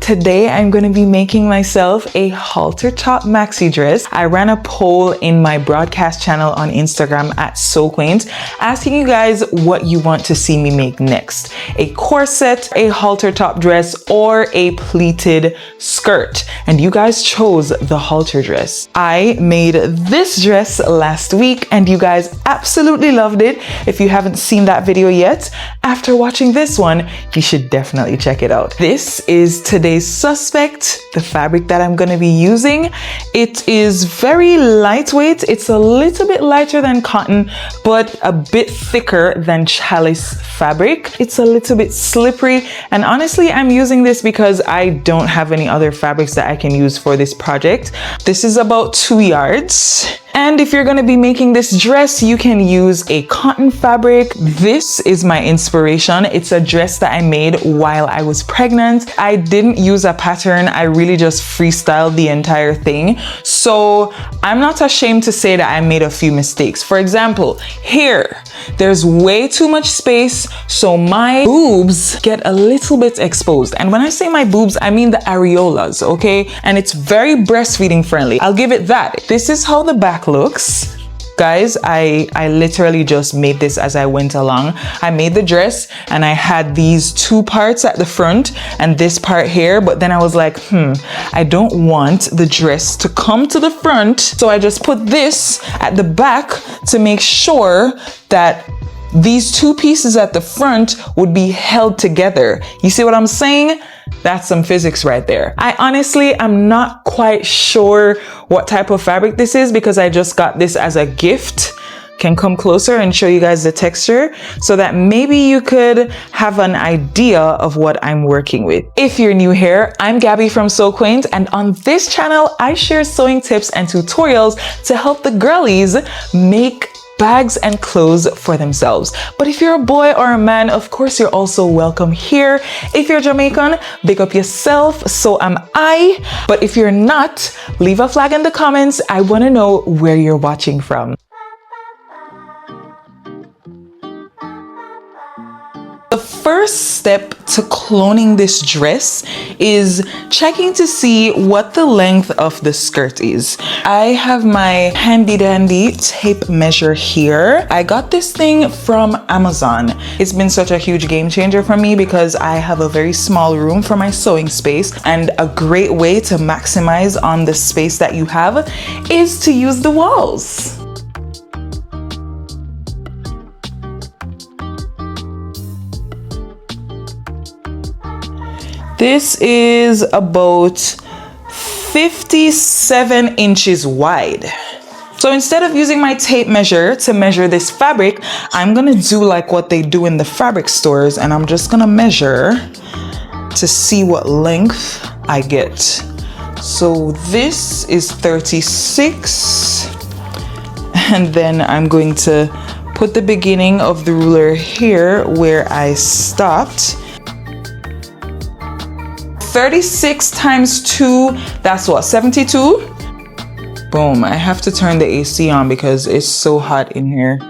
today I'm going to be making myself a halter top maxi dress. I ran a poll in my broadcast channel on Instagram at SoQuaint, asking you guys what you want to see me make next. A corset, a halter top dress, or a pleated skirt. And you guys chose the halter dress. I made this dress last week and you guys absolutely loved it. If you haven't seen that video yet, after watching this one, you should definitely check it out. This is today's suspect, the fabric that I'm going to be using. It is very lightweight. It's a little bit lighter than cotton, but a bit thicker than challis fabric. It's a little bit slippery, and honestly, I'm using this because I don't have any other fabrics that I can use for this project. This is about 2 yards. And if you're going to be making this dress, you can use a cotton fabric. This is my inspiration. It's a dress that I made while I was pregnant. I didn't use a pattern. I really just freestyled the entire thing. So I'm not ashamed to say that I made a few mistakes. For example, here, there's way too much space, so my boobs get a little bit exposed. And when I say my boobs, I mean the areolas, okay? And it's very breastfeeding friendly. I'll give it that. This is how the back looks. Guys, I literally just made this as I went along. I made the dress and I had these 2 parts at the front and this part here, but then I was like, I don't want the dress to come to the front. So I just put this at the back to make sure that these 2 pieces at the front would be held together. You see what I'm saying? That's some physics right there. I honestly am not quite sure what type of fabric this is because I just got this as a gift. Can come closer and show you guys the texture so that maybe you could have an idea of what I'm working with. If you're new here, I'm Gabby from SoQuaint, and on this channel, I share sewing tips and tutorials to help the girlies make bags and clothes for themselves. But if you're a boy or a man, of course, you're also welcome here. If you're Jamaican, big up yourself, so am I. But if you're not, leave a flag in the comments. I want to know where you're watching from. The first step to cloning this dress is checking to see what the length of the skirt is. I have my handy dandy tape measure here. I got this thing from Amazon. It's been such a huge game changer for me because I have a very small room for my sewing space, and a great way to maximize on the space that you have is to use the walls. This is about 57 inches wide. So instead of using my tape measure to measure this fabric, I'm gonna do like what they do in the fabric stores, and I'm just gonna measure to see what length I get. So this is 36, and then I'm going to put the beginning of the ruler here where I stopped. 36 times 2, that's what, 72? Boom, I have to turn the AC on because it's so hot in here.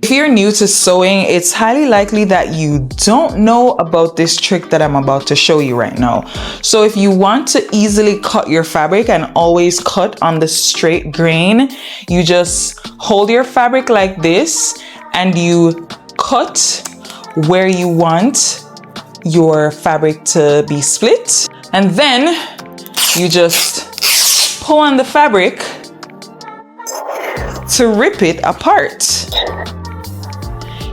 If you're new to sewing, it's highly likely that you don't know about this trick that I'm about to show you right now. So if you want to easily cut your fabric and always cut on the straight grain, you just hold your fabric like this and you cut where you want your fabric to be split, and then you just pull on the fabric to rip it apart.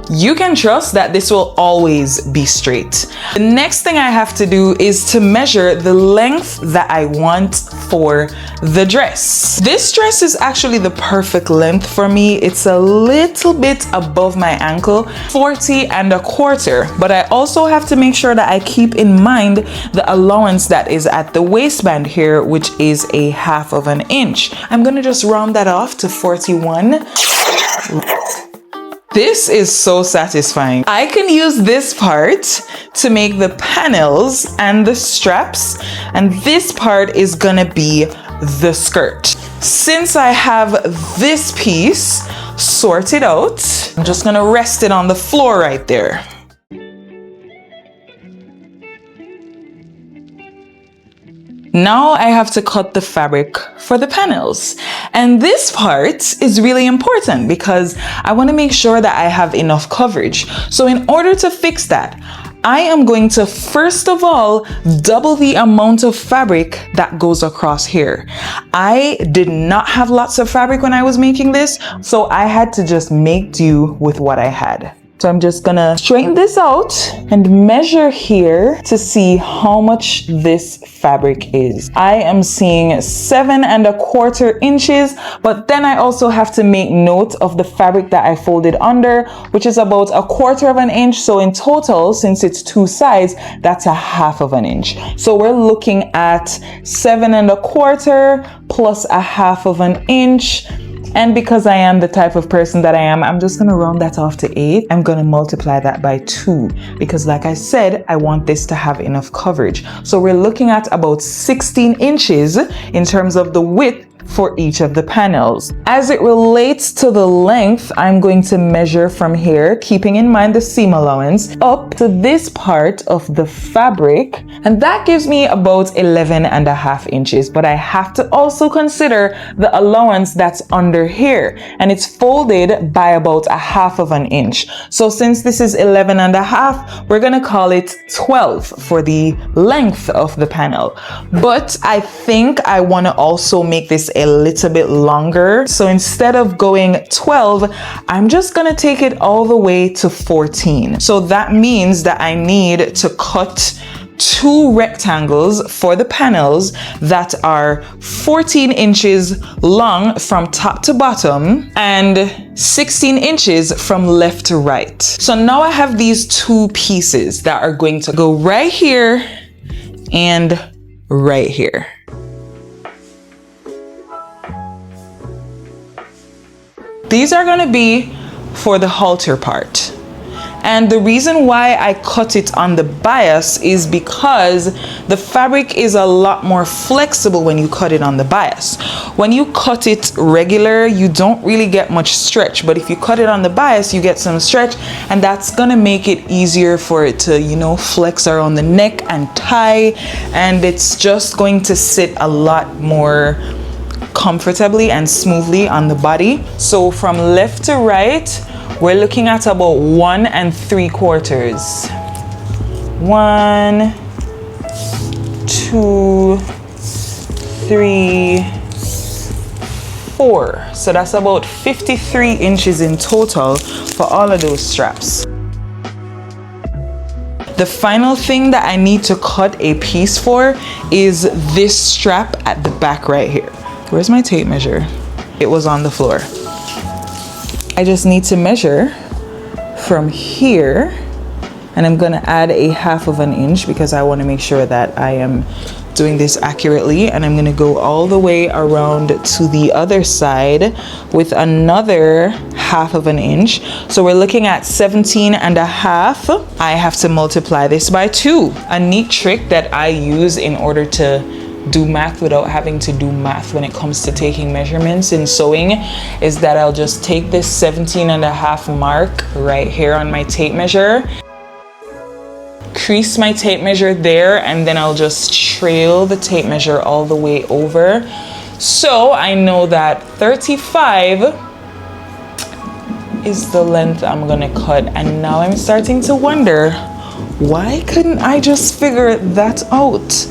You can trust that this will always be straight. The next thing I have to do is to measure the length that I want for the dress. This dress is actually the perfect length for me. It's a little bit above my ankle, 40¼ but I also have to make sure that I keep in mind the allowance that is at the waistband here, which is a 1/2 inch. I'm gonna just round that off to 41. This is so satisfying. I can use this part to make the panels and the straps, and this part is gonna be the skirt. Since I have this piece sorted out, I'm just gonna rest it on the floor right there. Now I have to cut the fabric for the panels. And this part is really important because I want to make sure that I have enough coverage. So in order to fix that, I am going to first of all double the amount of fabric that goes across here. I did not have lots of fabric when I was making this, so I had to just make do with what I had. So I'm just gonna straighten this out and measure here to see how much this fabric is. I am seeing 7¼ inches, but then I also have to make note of the fabric that I folded under, which is about 1/4 inch. So in total, since it's 2 sides, that's 1/2 inch. So we're looking at 7¼ plus 1/2 inch. And because I am the type of person that I am, I'm just gonna round that off to 8. I'm gonna multiply that by 2 because like I said, I want this to have enough coverage. So we're looking at about 16 inches in terms of the width for each of the panels. As it relates to the length, I'm going to measure from here, keeping in mind the seam allowance, up to this part of the fabric, and that gives me about 11½ inches. But I have to also consider the allowance that's under here, and it's folded by about 1/2 inch. So since this is 11½, we're gonna call it 12 for the length of the panel. But I think I wanna also make this a little bit longer. So instead of going 12, I'm just gonna take it all the way to 14. So that means that I need to cut 2 rectangles for the panels that are 14 inches long from top to bottom and 16 inches from left to right. So now I have these 2 pieces that are going to go right here and right here. These are going to be for the halter part. And the reason why I cut it on the bias is because the fabric is a lot more flexible when you cut it on the bias. When you cut it regular, you don't really get much stretch, but if you cut it on the bias, you get some stretch, and that's gonna make it easier for it to, you know, flex around the neck and tie, and it's just going to sit a lot more comfortably and smoothly on the body. So from left to right, we're looking at about 1 3/4. 1, 2, 3, 4. So that's about 53 inches in total for all of those straps. The final thing that I need to cut a piece for is this strap at the back right here. Where's my tape measure? It was on the floor. I just need to measure from here, and I'm gonna add 1/2 inch because I wanna make sure that I am doing this accurately, and I'm gonna go all the way around to the other side with another 1/2 inch. So we're looking at 17½. I have to multiply this by 2. A neat trick that I use in order to do math without having to do math when it comes to taking measurements in sewing is that I'll just take this 17½ mark right here on my tape measure, crease my tape measure there, and then I'll just trail the tape measure all the way over. So I know that 35 is the length I'm gonna cut, and now I'm starting to wonder, why couldn't I just figure that out?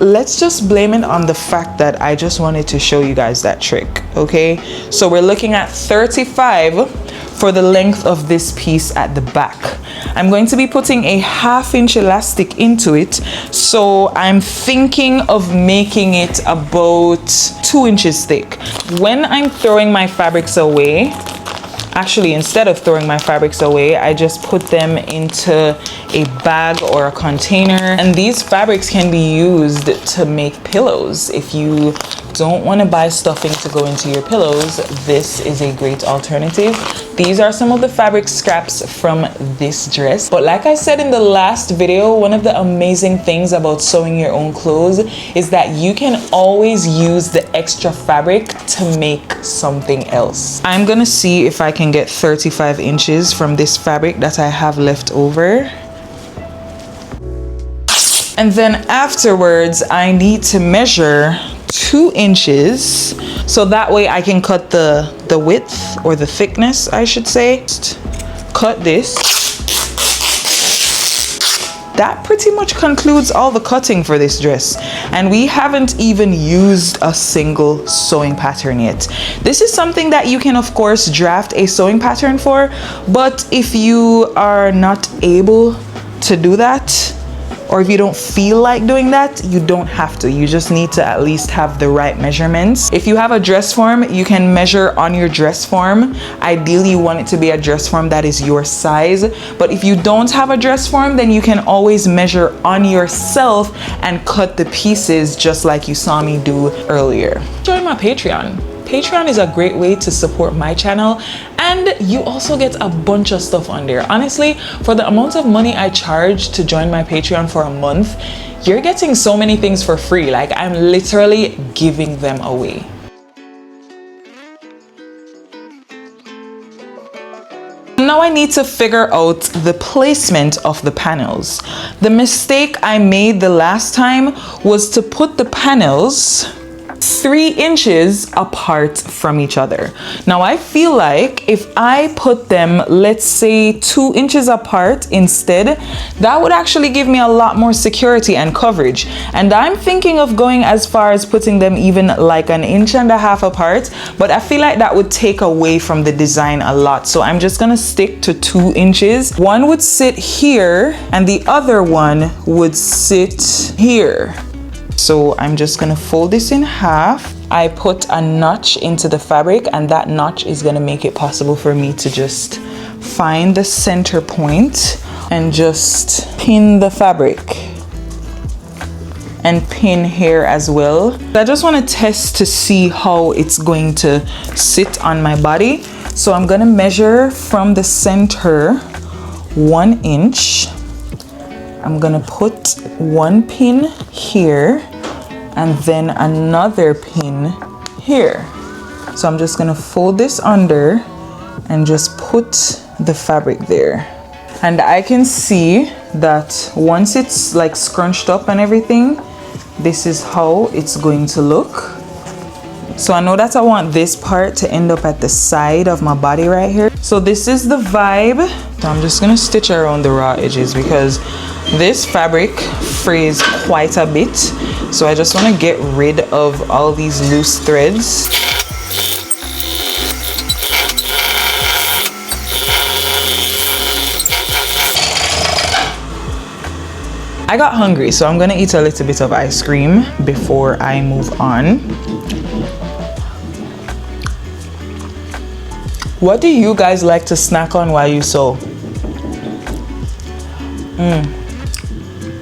Let's just blame it on the fact that I just wanted to show you guys that trick, okay? So we're looking at 35 for the length of this piece at the back. I'm going to be putting a 1/2 inch elastic into it, so I'm thinking of making it about 2 inches thick. When I'm throwing my fabrics away, actually, instead of throwing my fabrics away, I just put them into a bag or a container. And these fabrics can be used to make pillows. If you don't want to buy stuffing to go into your pillows, this is a great alternative. These are some of the fabric scraps from this dress. But like I said in the last video, one of the amazing things about sewing your own clothes is that you can always use the extra fabric to make something else. I'm gonna see if I can get 35 inches from this fabric that I have left over. And then afterwards, I need to measure 2 inches. So that way I can cut the width or the thickness, I should say. Cut this. That pretty much concludes all the cutting for this dress. And we haven't even used a single sewing pattern yet. This is something that you can of course draft a sewing pattern for, but if you are not able to do that, or if you don't feel like doing that, you don't have to. You just need to at least have the right measurements. If you have a dress form, you can measure on your dress form. Ideally, you want it to be a dress form that is your size. But if you don't have a dress form, then you can always measure on yourself and cut the pieces just like you saw me do earlier. Join my Patreon. Patreon is a great way to support my channel, and you also get a bunch of stuff on there. Honestly, for the amount of money I charge to join my Patreon for a month, you're getting so many things for free. Like, I'm literally giving them away. Now I need to figure out the placement of the panels. The mistake I made the last time was to put the panels 3 inches apart from each other. Now I feel like if I put them, let's say 2 inches apart instead, that would actually give me a lot more security and coverage. And I'm thinking of going as far as putting them even like 1.5 inches apart, but I feel like that would take away from the design a lot. So I'm just gonna stick to 2 inches. One would sit here and the other one would sit here. So I'm just gonna fold this in half. I put a notch into the fabric, and that notch is gonna make it possible for me to just find the center point and just pin the fabric and pin here as well. I just wanna test to see how it's going to sit on my body. So I'm gonna measure from the center 1 inch. I'm gonna put 1 pin here and then another pin here. So I'm just gonna fold this under and just put the fabric there. And I can see that once it's like scrunched up and everything, this is how it's going to look. So I know that I want this part to end up at the side of my body right here. So this is the vibe. So I'm just gonna stitch around the raw edges because this fabric frays quite a bit. So I just wanna get rid of all these loose threads. I got hungry, so I'm gonna eat a little bit of ice cream before I move on. What do you guys like to snack on while you sew?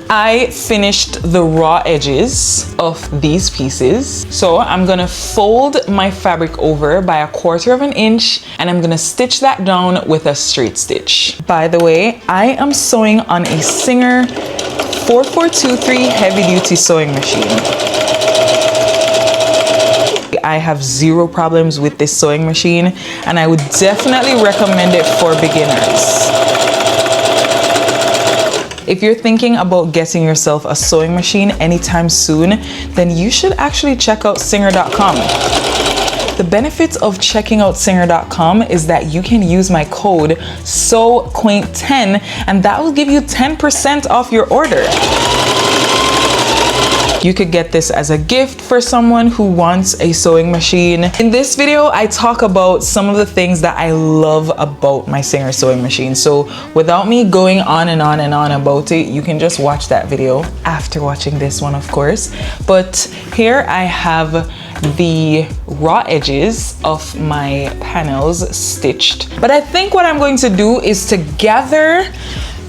I finished the raw edges of these pieces. So I'm gonna fold my fabric over by 1/4 inch and I'm gonna stitch that down with a straight stitch. By the way, I am sewing on a Singer 4423 heavy duty sewing machine. I have zero problems with this sewing machine and I would definitely recommend it for beginners. If you're thinking about getting yourself a sewing machine anytime soon, then you should actually check out Singer.com. The benefit of checking out Singer.com is that you can use my code SEWQUAINT10 and that will give you 10% off your order. You could get this as a gift for someone who wants a sewing machine. In this video, I talk about some of the things that I love about my Singer sewing machine. So without me going on and on and on about it, you can just watch that video after watching this one, of course. But here I have the raw edges of my panels stitched. But I think what I'm going to do is to gather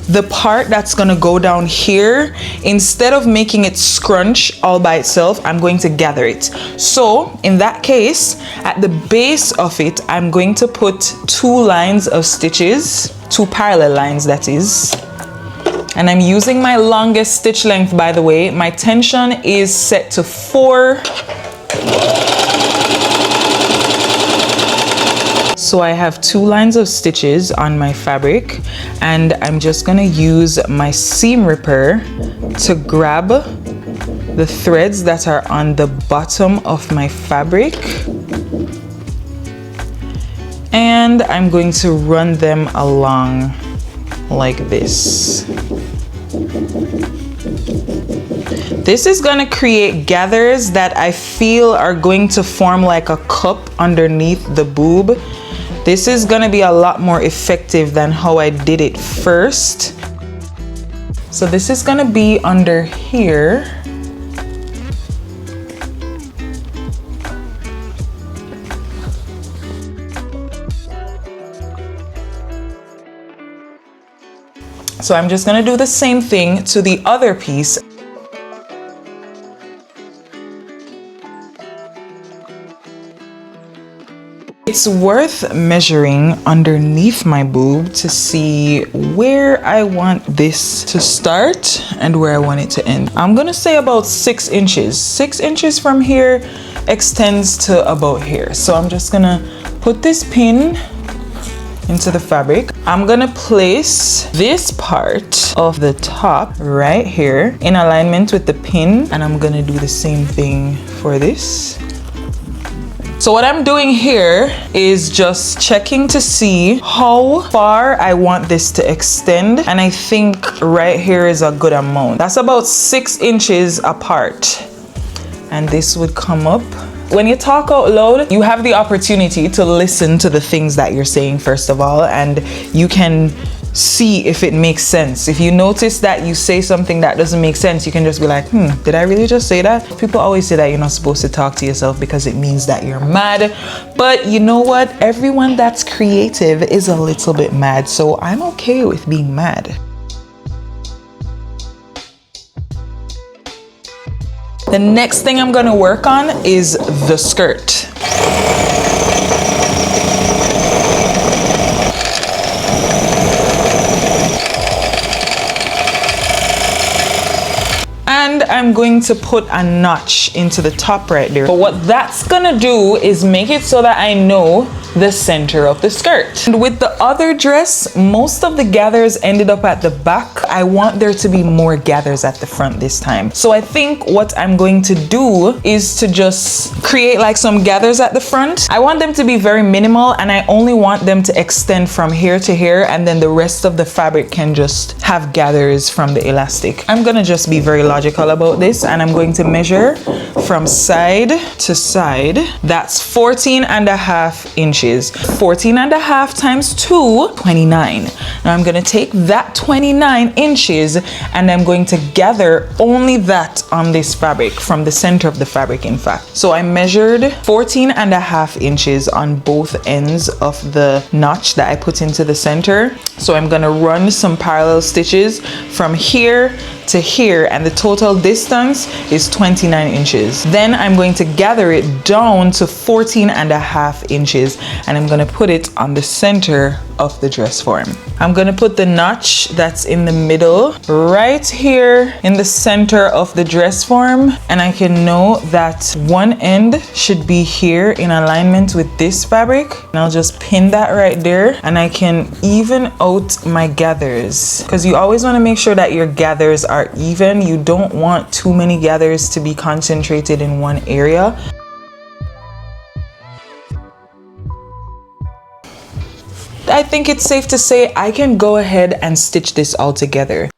the part that's gonna go down here. Instead of making it scrunch all by itself, I'm going to gather it. So in that case, at the base of it, I'm going to put 2 lines of stitches, 2 parallel lines that is. And I'm using my longest stitch length, by the way. My tension is set to 4. So I have 2 lines of stitches on my fabric, and I'm just gonna use my seam ripper to grab the threads that are on the bottom of my fabric, and I'm going to run them along like this. This is going to create gathers that I feel are going to form like a cup underneath the boob. This is going to be a lot more effective than how I did it first. So this is going to be under here. So I'm just going to do the same thing to the other piece. It's worth measuring underneath my boob to see where I want this to start and where I want it to end. I'm gonna say about 6 inches. 6 inches from here extends to about here. So I'm just gonna put this pin into the fabric. I'm gonna place this part of the top right here in alignment with the pin, and I'm gonna do the same thing for this. So what I'm doing here is just checking to see how far I want this to extend, and I think right here is a good amount. That's about 6 inches apart, and this would come up. When you talk out loud, you have the opportunity to listen to the things that you're saying first of all, and you can see if it makes sense. If you notice that you say something that doesn't make sense, you can just be like, did I really just say that? People always say that you're not supposed to talk to yourself because it means that you're mad. But you know what? Everyone that's creative is a little bit mad, so I'm okay with being mad. The next thing I'm gonna work on is the skirt. And I'm going to put a notch into the top right there. But what that's gonna do is make it so that I know the center of the skirt. And with the other dress, most of the gathers ended up at the back. I want there to be more gathers at the front this time. So I think what I'm going to do is to just create like some gathers at the front. I want them to be very minimal, and I only want them to extend from here to here, and then the rest of the fabric can just have gathers from the elastic. I'm gonna just be very logical about this, and I'm going to measure from side to side. That's 14.5 inches. 14.5 times 2, 29. Now I'm gonna take that 29 inches and I'm going to gather only that on this fabric, from the center of the fabric in fact. So I measured 14.5 inches on both ends of the notch that I put into the center. So I'm gonna run some parallel stitches from here to here, and the total distance is 29 inches. Then I'm going to gather it down to 14.5 inches, and I'm gonna put it on the center of the dress form. I'm gonna put the notch that's in the middle right here in the center of the dress form, and I can know that one end should be here in alignment with this fabric, and I'll just pin that right there, and I can even out my gathers, because you always want to make sure that your gathers are even. You don't want too many gathers to be concentrated in one area. I think it's safe to say I can go ahead and stitch this all together.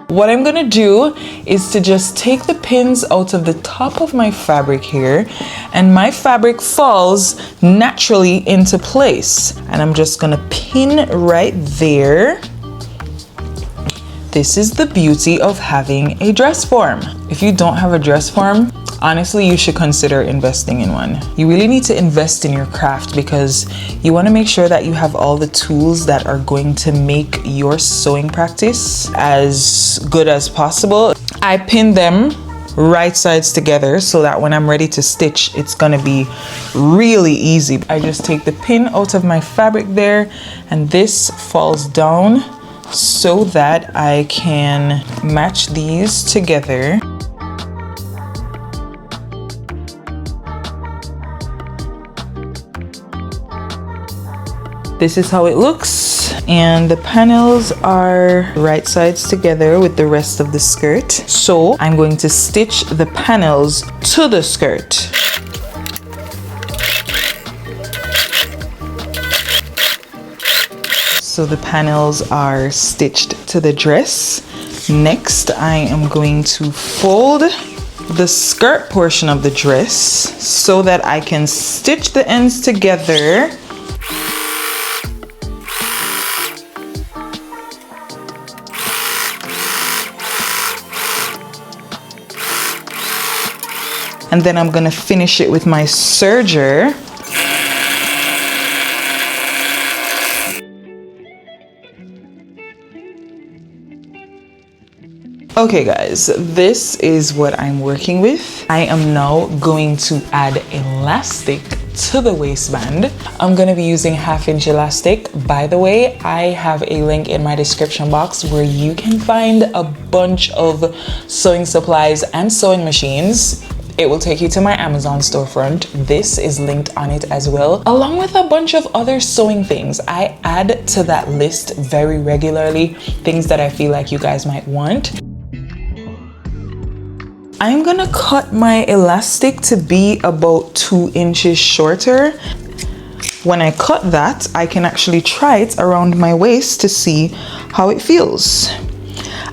What I'm gonna do is to just take the pins out of the top of my fabric here, and my fabric falls naturally into place. And I'm just gonna pin right there. This is the beauty of having a dress form. If you don't have a dress form, honestly, you should consider investing in one. You really need to invest in your craft, because you want to make sure that you have all the tools that are going to make your sewing practice as good as possible. I pin them right sides together so that when I'm ready to stitch, it's gonna be really easy. I just take the pin out of my fabric there, and this falls down so that I can match these together. This is how it looks, and the panels are right sides together with the rest of the skirt. So I'm going to stitch the panels to the skirt. So the panels are stitched to the dress. Next, I am going to fold the skirt portion of the dress so that I can stitch the ends together. And then I'm gonna finish it with my serger. Okay guys, this is what I'm working with. I am now going to add elastic to the waistband. I'm gonna be using 1/2" elastic. By the way, I have a link in my description box where you can find a bunch of sewing supplies and sewing machines. It will take you to my Amazon storefront. This is linked on it as well, along with a bunch of other sewing things. I add to that list very regularly, things that I feel like you guys might want. I'm gonna cut my elastic to be about 2 inches shorter. When I cut that, I can actually try it around my waist to see how it feels.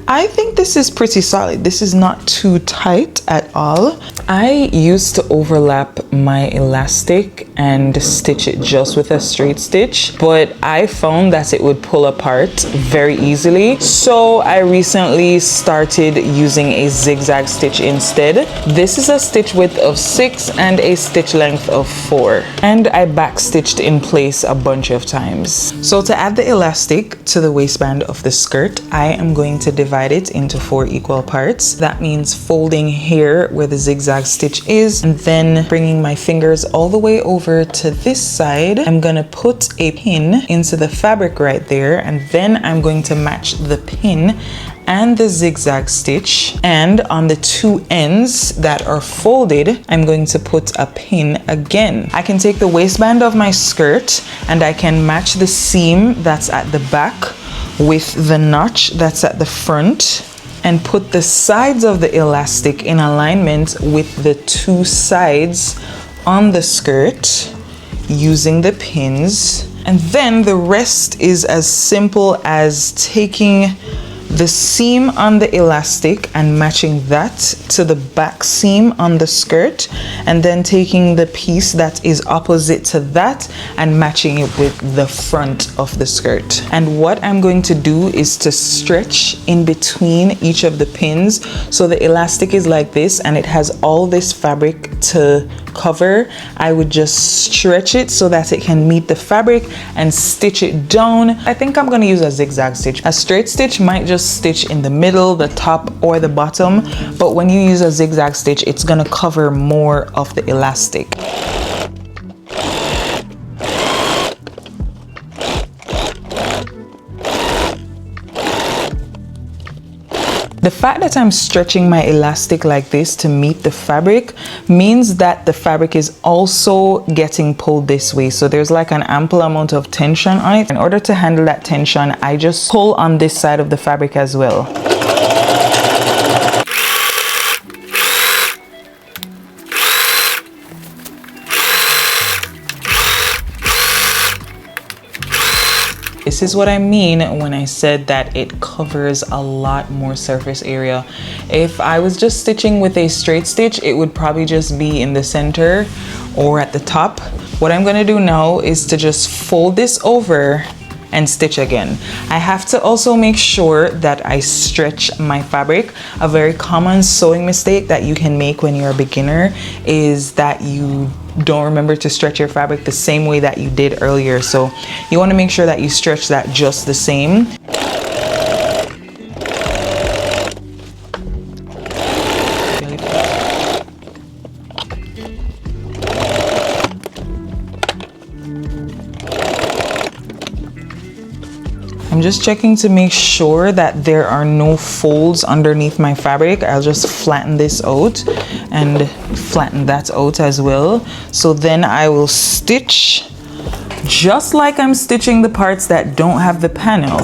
I think this is pretty solid. This is not too tight at all. I used to overlap my elastic and stitch it just with a straight stitch, but I found that it would pull apart very easily. So I recently started using a zigzag stitch instead. This is a stitch width of 6 and a stitch length of 4. And I back stitched in place a bunch of times. So to add the elastic to the waistband of the skirt, I am going to divide it into 4 equal parts. That means folding here where the zigzag stitch is, and then bringing my fingers all the way over to this side. I'm gonna put a pin into the fabric right there, and then I'm going to match the pin and the zigzag stitch, and on the 2 ends that are folded, I'm going to put a pin again. I can take the waistband of my skirt and I can match the seam that's at the back with the notch that's at the front, and put the sides of the elastic in alignment with the 2 sides on the skirt using the pins. And then the rest is as simple as taking the seam on the elastic and matching that to the back seam on the skirt, and then taking the piece that is opposite to that and matching it with the front of the skirt. And what I'm going to do is to stretch in between each of the pins. So the elastic is like this and it has all this fabric to cover. I would just stretch it so that it can meet the fabric and stitch it down. I think I'm gonna use a zigzag stitch. A straight stitch might just stitch in the middle, the top, or the bottom, but when you use a zigzag stitch, it's gonna cover more of the elastic. The fact that I'm stretching my elastic like this to meet the fabric means that the fabric is also getting pulled this way. So there's like an ample amount of tension on it. In order to handle that tension, I just pull on this side of the fabric as well. This is what I mean when I said that it covers a lot more surface area. If I was just stitching with a straight stitch, it would probably just be in the center or at the top. What I'm gonna do now is to just fold this over and stitch again. I have to also make sure that I stretch my fabric. A very common sewing mistake that you can make when you're a beginner is that you don't remember to stretch your fabric the same way that you did earlier. So you want to make sure that you stretch that just the same. I'm just checking to make sure that there are no folds underneath my fabric. I'll just flatten this out and flatten that out as well. So then I will stitch just like I'm stitching the parts that don't have the panel.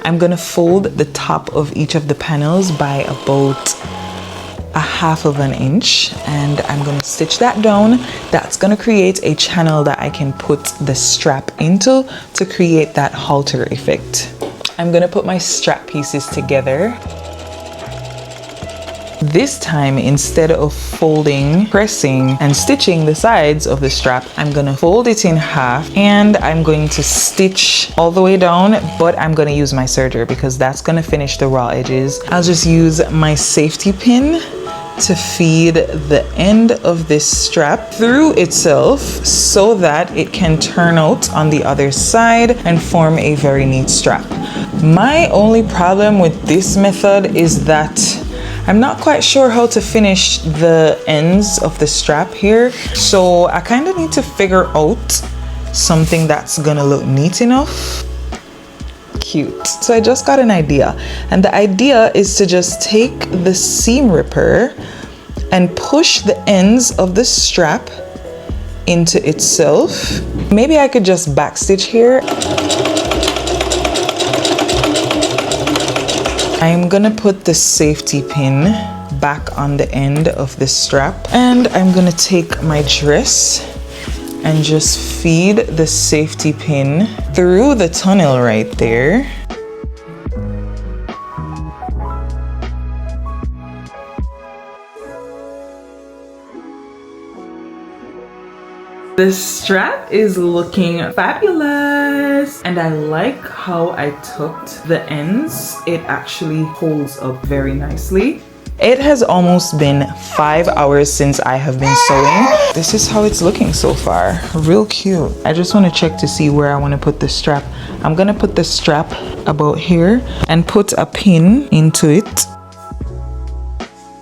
I'm gonna fold the top of each of the panels by about a half of an inch, and I'm gonna stitch that down. That's gonna create a channel that I can put the strap into to create that halter effect. I'm gonna put my strap pieces together. This time, instead of folding, pressing, and stitching the sides of the strap, I'm gonna fold it in half and I'm going to stitch all the way down, but I'm gonna use my serger because that's gonna finish the raw edges. I'll just use my safety pin to feed the end of this strap through itself so that it can turn out on the other side and form a very neat strap. My only problem with this method is that I'm not quite sure how to finish the ends of the strap here, so I kind of need to figure out something that's gonna look neat enough. Cute. So I just got an idea, and the idea is to just take the seam ripper and push the ends of the strap into itself. Maybe I could just backstitch here. I'm gonna put the safety pin back on the end of the strap, and I'm gonna take my dress and just feed the safety pin through the tunnel right there. The strap is looking fabulous, and I like how I tucked the ends. It actually holds up very nicely. It has almost been 5 hours since I have been sewing. This is how it's looking so far. Real cute. I just want to check to see where I want to put the strap. I'm gonna put the strap about here and put a pin into it.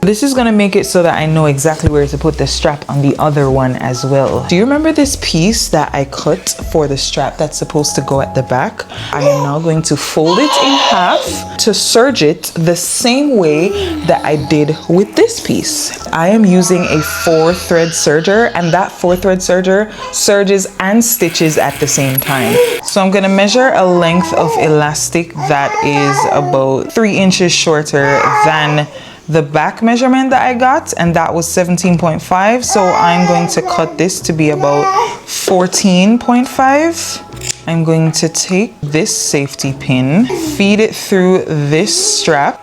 This is gonna make it so that I know exactly where to put the strap on the other one as well. Do you remember this piece that I cut for the strap that's supposed to go at the back? I am now going to fold it in half to serge it the same way that I did with this piece. I am using a 4-thread serger, and that 4-thread serger serges and stitches at the same time. So I'm gonna measure a length of elastic that is about 3 inches shorter than the back measurement that I got, and that was 17.5. So I'm going to cut this to be about 14.5. I'm going to take this safety pin, feed it through this strap.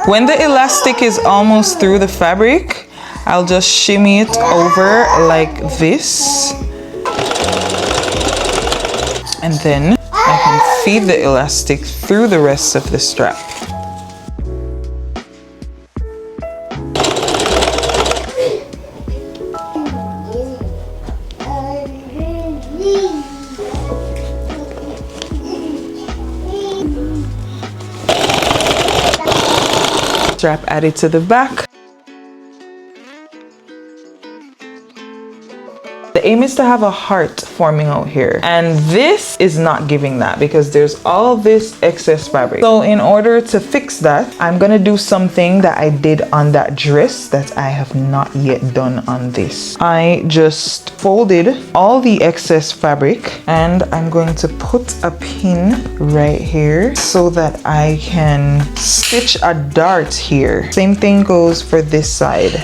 When the elastic is almost through the fabric, I'll just shimmy it over like this. And then I can feed the elastic through the rest of the strap. Strap added to the back. The aim is to have a heart forming out here, and this is not giving that because there's all this excess fabric. So in order to fix that, I'm gonna do something that I did on that dress that I have not yet done on this. I just folded all the excess fabric, and I'm going to put a pin right here so that I can stitch a dart here. Same thing goes for this side.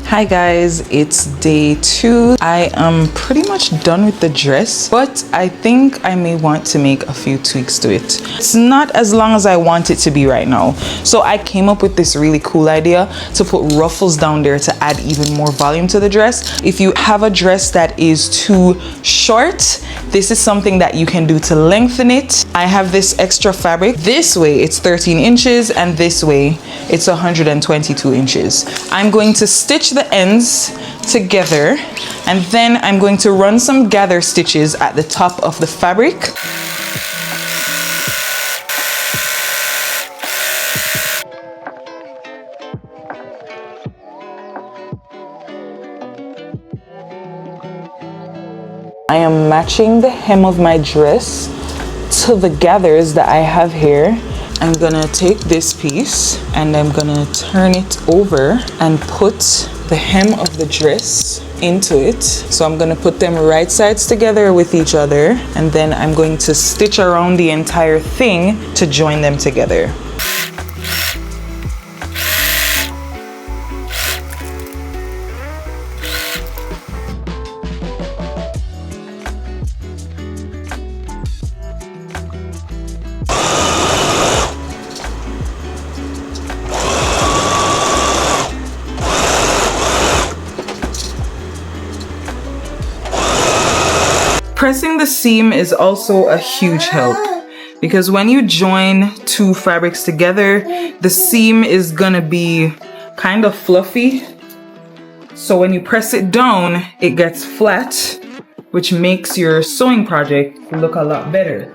Hi guys, it's day 2. I am pretty much done with the dress, but I think I may want to make a few tweaks to it. It's not as long as I want it to be right now. So I came up with this really cool idea to put ruffles down there to add even more volume to the dress. If you have a dress that is too short, this is something that you can do to lengthen it. I have this extra fabric. This way it's 13 inches and this way it's 122 inches. I'm going to stitch the ends together, and then I'm going to run some gather stitches at the top of the fabric. I am matching the hem of my dress to the gathers that I have here. I'm gonna take this piece and I'm gonna turn it over and put the hem of the dress into it. So I'm gonna put them right sides together with each other, and then I'm going to stitch around the entire thing to join them together. Pressing the seam is also a huge help, because when you join two fabrics together, the seam is gonna be kind of fluffy. So when you press it down, it gets flat, which makes your sewing project look a lot better.